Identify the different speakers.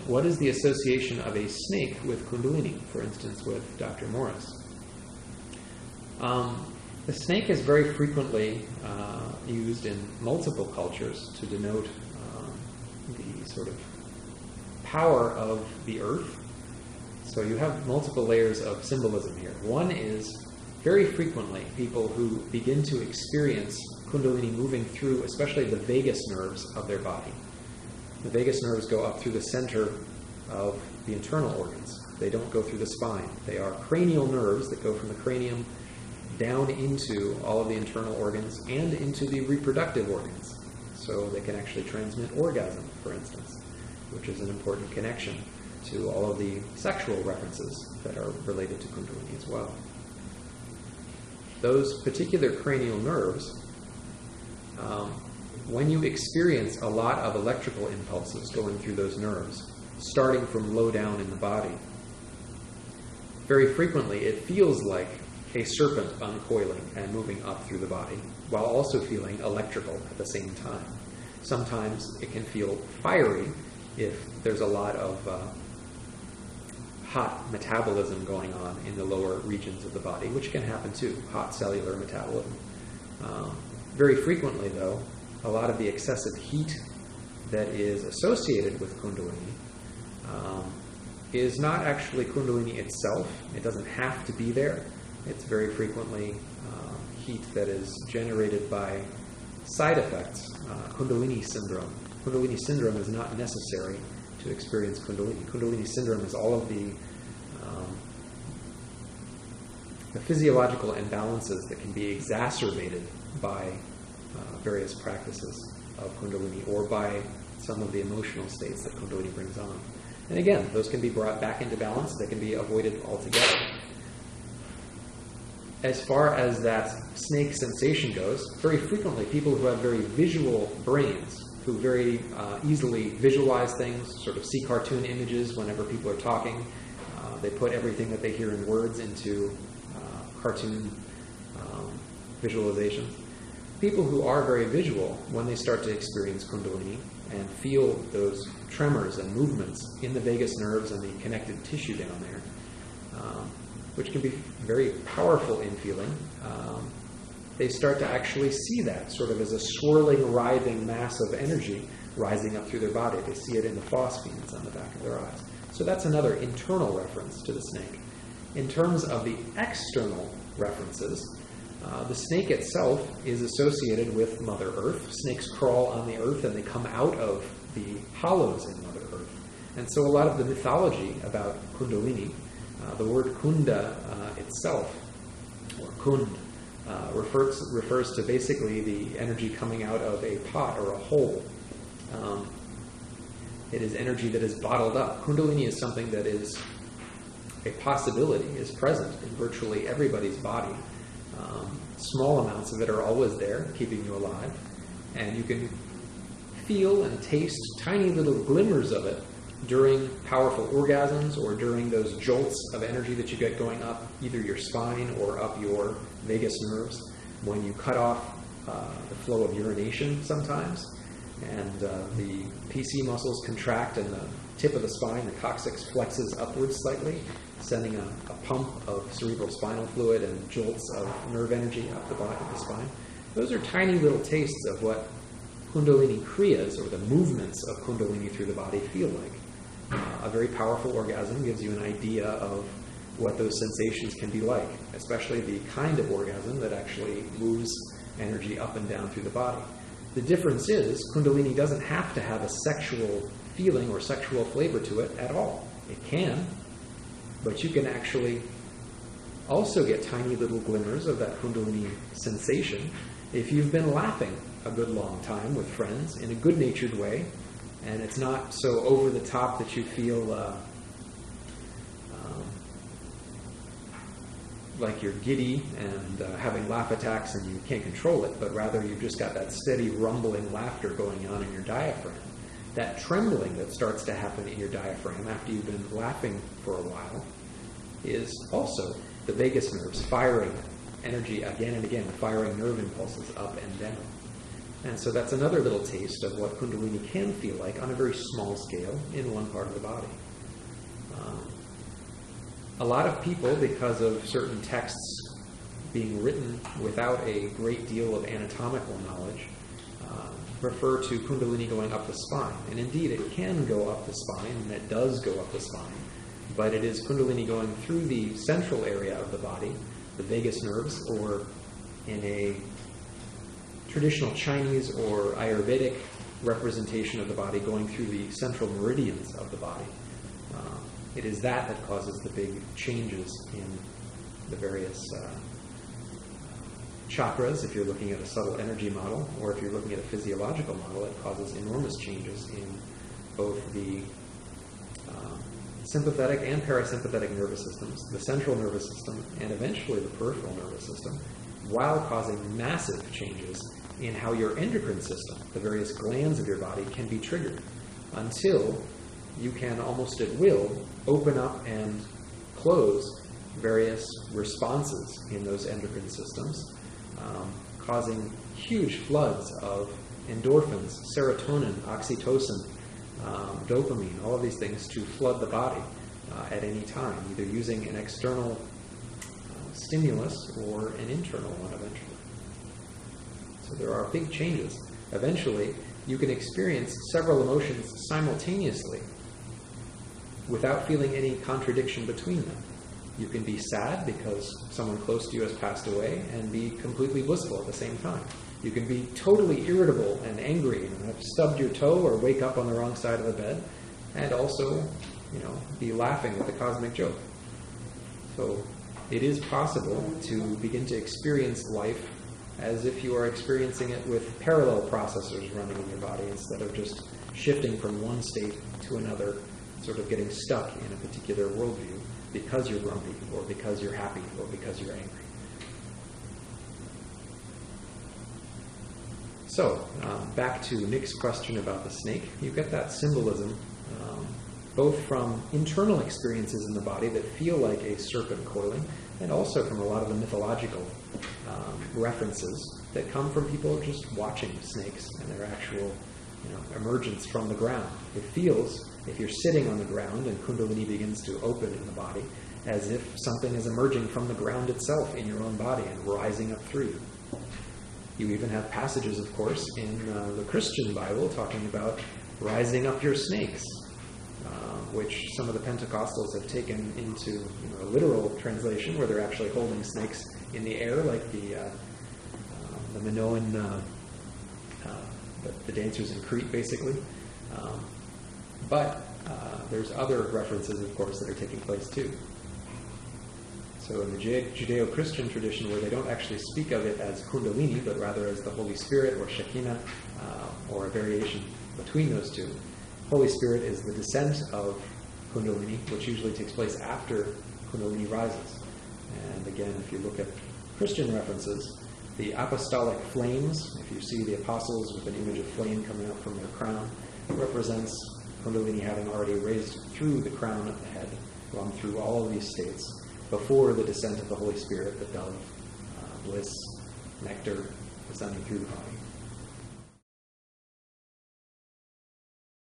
Speaker 1: what is the association of a snake with Kundalini, for instance, with Dr. Morris? The snake is very frequently used in multiple cultures to denote the sort of power of the earth. So you have multiple layers of symbolism here. One is very frequently people who begin to experience Kundalini moving through, especially the vagus nerves of their body. The vagus nerves go up through the center of the internal organs. They don't go through the spine. They are cranial nerves that go from the cranium down into all of the internal organs and into the reproductive organs. So they can actually transmit orgasm, for instance, which is an important connection to all of the sexual references that are related to Kundalini as well. Those particular cranial nerves, when you experience a lot of electrical impulses going through those nerves, starting from low down in the body, very frequently it feels like a serpent uncoiling and moving up through the body, while also feeling electrical at the same time. Sometimes it can feel fiery if there's a lot of hot metabolism going on in the lower regions of the body, which can happen too, hot cellular metabolism. Very frequently, though, a lot of the excessive heat that is associated with Kundalini is not actually Kundalini itself. It doesn't have to be there. It's very frequently heat that is generated by side effects, Kundalini syndrome. Kundalini syndrome is not necessary to experience Kundalini. Kundalini syndrome is all of the physiological imbalances that can be exacerbated by various practices of Kundalini or by some of the emotional states that Kundalini brings on. And again, those can be brought back into balance. They can be avoided altogether. As far as that snake sensation goes, very frequently people who have very visual brains, who very easily visualize things, sort of see cartoon images whenever people are talking. They put everything that they hear in words into cartoon visualizations. People who are very visual, when they start to experience Kundalini and feel those tremors and movements in the vagus nerves and the connected tissue down there, which can be very powerful in feeling, they start to actually see that sort of as a swirling, writhing mass of energy rising up through their body. They see it in the phosphenes on the back of their eyes. So that's another internal reference to the snake. In terms of the external references, the snake itself is associated with Mother Earth. Snakes crawl on the earth and they come out of the hollows in Mother Earth. And so a lot of the mythology about Kundalini, the word kunda itself, or kund, refers to basically the energy coming out of a pot or a hole. It is energy that is bottled up. Kundalini is something that is a possibility, is present in virtually everybody's body. Small amounts of it are always there, keeping you alive. And you can feel and taste tiny little glimmers of it during powerful orgasms or during those jolts of energy that you get going up either your spine or up your vagus nerves when you cut off the flow of urination sometimes, and the PC muscles contract and the tip of the spine, the coccyx, flexes upwards slightly, sending a pump of cerebrospinal fluid and jolts of nerve energy up the back of the spine. Those are tiny little tastes of what Kundalini Kriyas, or the movements of Kundalini through the body, feel like. A very powerful orgasm gives you an idea of what those sensations can be like, especially the kind of orgasm that actually moves energy up and down through the body. The difference is Kundalini doesn't have to have a sexual feeling or sexual flavor to it at all. It can, but you can actually also get tiny little glimmers of that Kundalini sensation if you've been laughing a good long time with friends in a good-natured way, and it's not so over the top that you feel like you're giddy and having laugh attacks and you can't control it, but rather you've just got that steady rumbling laughter going on in your diaphragm. That trembling that starts to happen in your diaphragm after you've been laughing for a while is also the vagus nerves firing energy again and again, firing nerve impulses up and down. And so that's another little taste of what Kundalini can feel like on a very small scale in one part of the body. A lot of people, because of certain texts being written without a great deal of anatomical knowledge, refer to Kundalini going up the spine. And indeed, it can go up the spine, and it does go up the spine. But it is Kundalini going through the central area of the body, the vagus nerves, or in a traditional Chinese or Ayurvedic representation of the body, going through the central meridians of the body. It is that causes the big changes in the various chakras. If you're looking at a subtle energy model, or if you're looking at a physiological model, it causes enormous changes in both the sympathetic and parasympathetic nervous systems, the central nervous system, and eventually the peripheral nervous system, while causing massive changes in how your endocrine system, the various glands of your body, can be triggered, until you can almost at will open up and close various responses in those endocrine systems, causing huge floods of endorphins, serotonin, oxytocin, dopamine, all of these things to flood the body at any time, either using an external stimulus or an internal one eventually. So there are big changes. Eventually, you can experience several emotions simultaneously without feeling any contradiction between them. You can be sad because someone close to you has passed away and be completely blissful at the same time. You can be totally irritable and angry and have stubbed your toe or wake up on the wrong side of the bed and also, be laughing at the cosmic joke. So it is possible to begin to experience life as if you are experiencing it with parallel processors running in your body instead of just shifting from one state to another, sort of getting stuck in a particular worldview because you're grumpy or because you're happy or because you're angry. So, back to Nick's question about the snake. You get that symbolism both from internal experiences in the body that feel like a serpent coiling, and also from a lot of the mythological references that come from people just watching snakes and their actual emergence from the ground. It feels, if you're sitting on the ground and Kundalini begins to open in the body, as if something is emerging from the ground itself in your own body and rising up through you. You even have passages, of course, in the Christian Bible talking about rising up your snakes, which some of the Pentecostals have taken into a literal translation, where they're actually holding snakes in the air, like the Minoan, the dancers in Crete, basically. But there's other references, of course, that are taking place too. So in the Judeo-Christian tradition, where they don't actually speak of it as Kundalini, but rather as the Holy Spirit or Shekinah, or a variation between those two, Holy Spirit is the descent of Kundalini, which usually takes place after Kundalini rises. And again, if you look at Christian references, the apostolic flames, if you see the apostles with an image of flame coming out from their crown, represents Kundalini having already raised through the crown of the head, gone through all of these states, before the descent of the Holy Spirit, the dove, bliss, nectar, descending through the body.